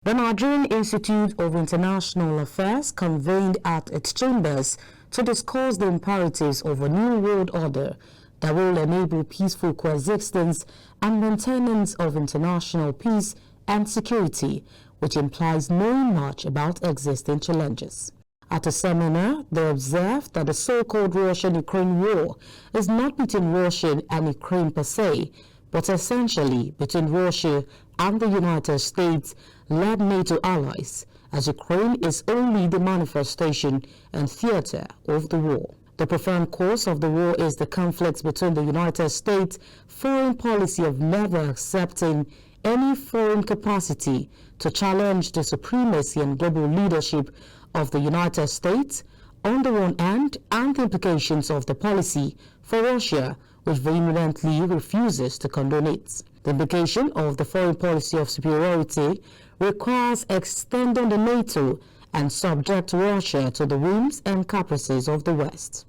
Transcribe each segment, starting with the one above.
The Nigerian Institute of International Affairs convened at its chambers to discuss the imperatives of a new world order that will enable peaceful coexistence and maintenance of international peace and security, which implies knowing much about existing challenges. At a seminar, they observed that the so-called Russian-Ukraine war is not between Russia and Ukraine per se, but essentially between Russia and the United States-led NATO allies, as Ukraine is only the manifestation and theater of the war. The profound cause of the war is the conflict between the United States' foreign policy of never accepting any foreign capacity to challenge the supremacy and global leadership of the United States on the one hand, and the implications of the policy for Russia, which vehemently refuses to condone it. The implication of the foreign policy of superiority requires extending the NATO and subject Russia to the whims and caprices of the West.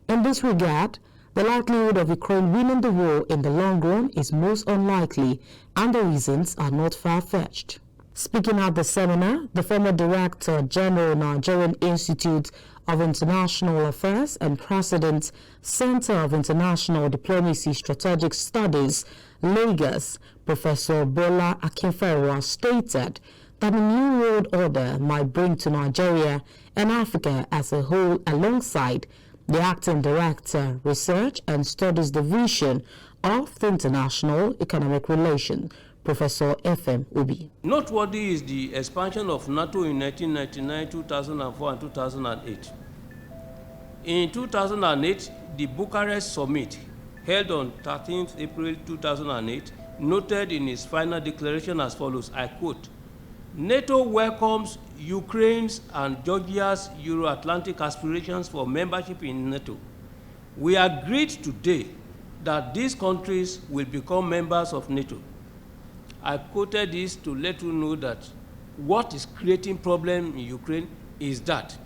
In this regard, the likelihood of Ukraine winning the war in the long run is most unlikely, and the reasons are not far-fetched. Speaking at the seminar, the former Director General, Nigerian Institute of International Affairs and President, Center of International Diplomacy Strategic Studies, Lagos, Professor Bola Akinfenwa, stated that the new world order might bring to Nigeria and Africa as a whole, alongside the Acting Director, Research and Studies Division of the International Economic Relations, Professor F.M. Ubi. Noteworthy is the expansion of NATO in 1999, 2004, and 2008. In 2008, the Bucharest Summit, held on 13th April 2008, noted in its final declaration as follows, I quote, NATO welcomes Ukraine's and Georgia's Euro-Atlantic aspirations for membership in NATO. We agreed today that these countries will become members of NATO. I quoted this to let you know that what is creating problem in Ukraine is that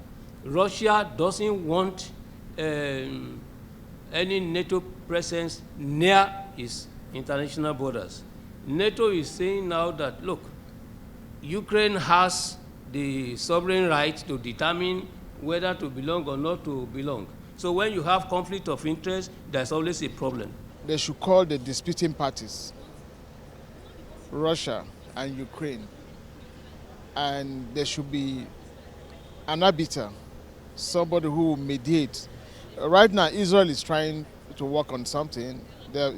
Russia doesn't want any NATO presence near its international borders. NATO is saying now that, look, Ukraine has the sovereign right to determine whether to belong or not to belong. So when you have conflict of interest, there's always a problem. They should call the disputing parties, Russia and Ukraine, and there should be an arbiter, somebody who will mediate. Right now, Israel is trying to work on something.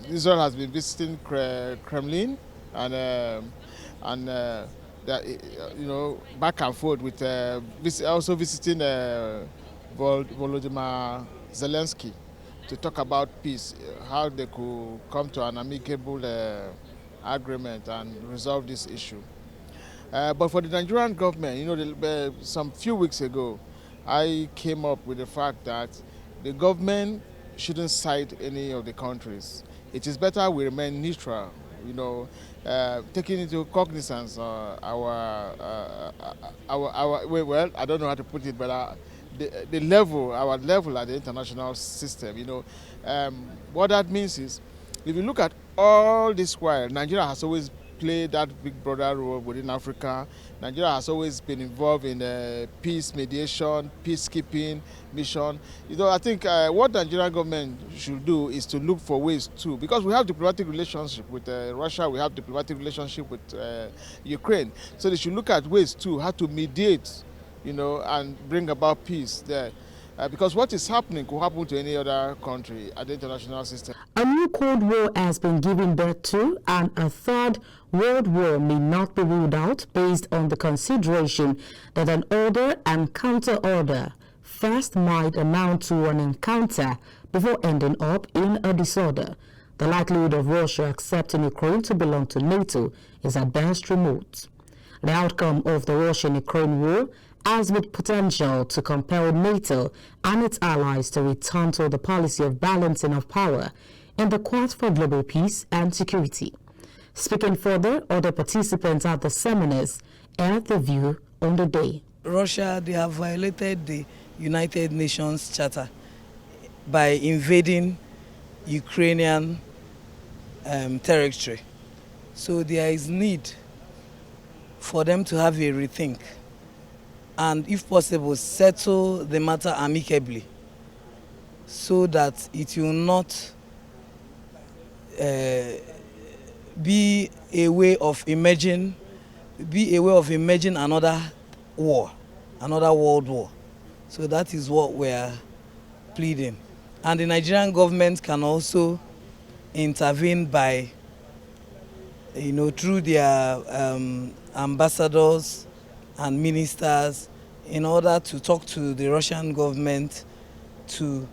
Israel has been visiting Kremlin and back and forth with also visiting Volodymyr Zelensky to talk about peace, how they could come to an amicable agreement and resolve this issue. But for the Nigerian government, some few weeks ago, I came up with the fact that the government shouldn't side any of the countries. It is better we remain neutral, taking into cognizance well, I don't know how to put it, but our level at the international system, what that means is, if you look at all this while, Nigeria has always played that big brother role within Africa. Nigeria has always been involved in peace mediation, peacekeeping mission. I think what the Nigerian government should do is to look for ways too, because we have diplomatic relationship with Russia, we have diplomatic relationship with Ukraine. So they should look at ways too, how to mediate, and bring about peace there. Because what is happening could happen to any other country at the international system. A new Cold War has been given birth to, and a third World War may not be ruled out based on the consideration that an order and counter-order first might amount to an encounter before ending up in a disorder. The likelihood of Russia accepting Ukraine to belong to NATO is at best remote. The outcome of the Russian-Ukraine war has the potential to compel NATO and its allies to return to the policy of balancing of power in the quest for global peace and security. Speaking further, other participants at the seminars aired their view on the day. Russia, they have violated the United Nations Charter by invading Ukrainian territory. So there is need for them to have a rethink and, if possible, settle the matter amicably so that it will not be a way of emerging another war, another world war. So that is what we are pleading. And the Nigerian government can also intervene by, through their ambassadors and ministers, in order to talk to the Russian government to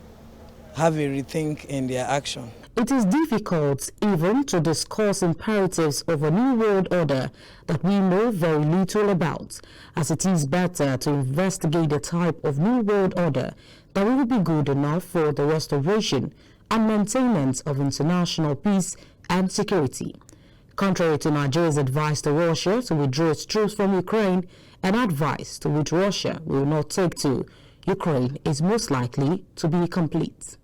have a rethink in their action. It is difficult even to discuss imperatives of a new world order that we know very little about, as it is better to investigate the type of new world order that will be good enough for the restoration and maintenance of international peace and security. Contrary to Nigeria's advice to Russia to withdraw its troops from Ukraine, an advice to which Russia will not take to Ukraine is most likely to be complete.